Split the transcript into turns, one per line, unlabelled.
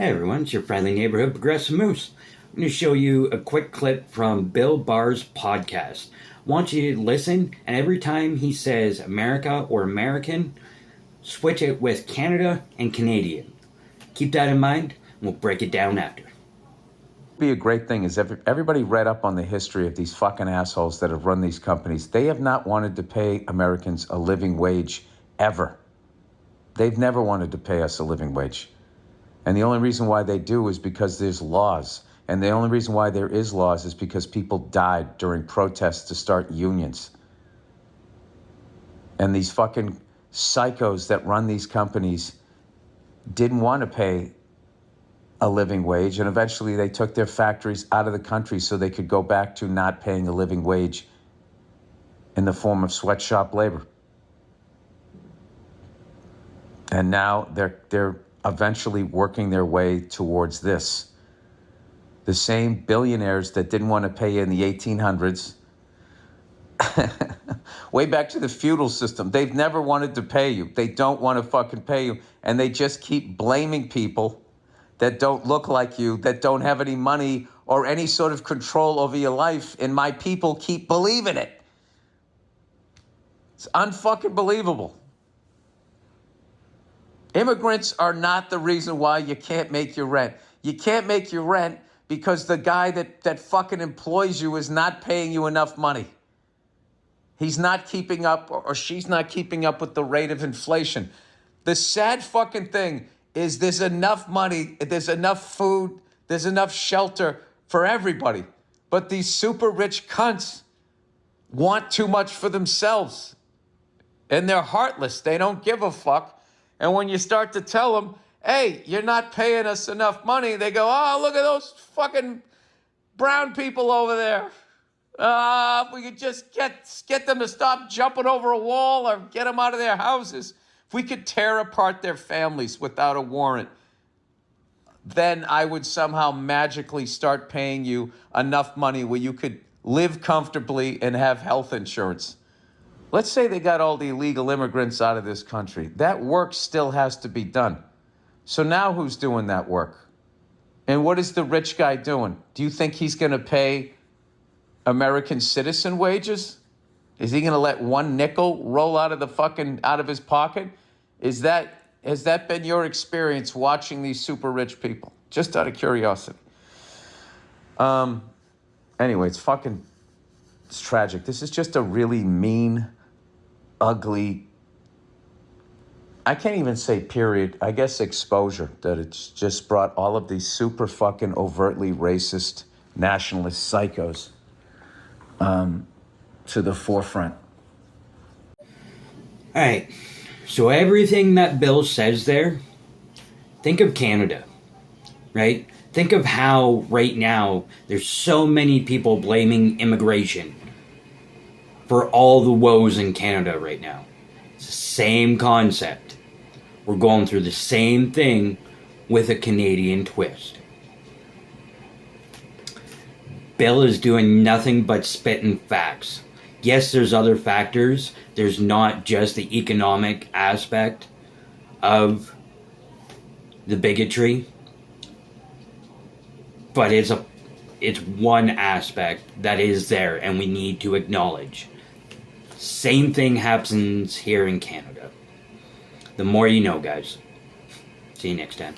Hey everyone, it's your friendly neighborhood Progressive Moose. I'm going to show you a quick clip from Bill Barr's podcast. I want you to listen, and every time he says America or American, switch it with Canada and Canadian. Keep that in mind, and we'll break it down after.
Be a great thing is everybody read up on the history of these fucking assholes that have run these companies. They have not wanted to pay Americans a living wage ever. They've never wanted to pay us a living wage. And the only reason why they do is because there's laws. And the only reason why there is laws is because people died during protests to start unions. And these fucking psychos that run these companies didn't want to pay a living wage. And eventually they took their factories out of the country so they could go back to not paying a living wage in the form of sweatshop labor. And now they're eventually working their way towards this. The same billionaires that didn't want to pay in the 1800s, way back to the feudal system, they've never wanted to pay you. They don't want to fucking pay you. And they just keep blaming people that don't look like you, that don't have any money or any sort of control over your life. And my people keep believing it. It's unfucking believable. Immigrants are not the reason why you can't make your rent. You can't make your rent because the guy that fucking employs you is not paying you enough money. He's not keeping up, or she's not keeping up with the rate of inflation. The sad fucking thing is there's enough money, there's enough food, there's enough shelter for everybody. But these super rich cunts want too much for themselves. And they're heartless. They don't give a fuck. And when you start to tell them, hey, you're not paying us enough money, they go, oh, look at those fucking brown people over there. If we could just get them to stop jumping over a wall or get them out of their houses, if we could tear apart their families without a warrant, then I would somehow magically start paying you enough money where you could live comfortably and have health insurance. Let's say they got all the illegal immigrants out of this country. That work still has to be done. So now who's doing that work? And what is the rich guy doing? Do you think he's going to pay American citizen wages? Is he going to let one nickel roll out of his pocket? Has that been your experience watching these super rich people? Just out of curiosity. Anyway, it's tragic. This is just a really mean, ugly, I can't even say period, I guess exposure, that it's just brought all of these super fucking overtly racist nationalist psychos to the forefront.
All right, so everything that Bill says there, think of Canada, right? Think of how right now there's so many people blaming immigration for all the woes in Canada right now. It's the same concept. We're going through the same thing with a Canadian twist. Bill is doing nothing but spitting facts. Yes, there's other factors. There's not just the economic aspect of the bigotry, but it's one aspect that is there and we need to acknowledge. Same thing happens here in Canada. The more you know, guys. See you next time.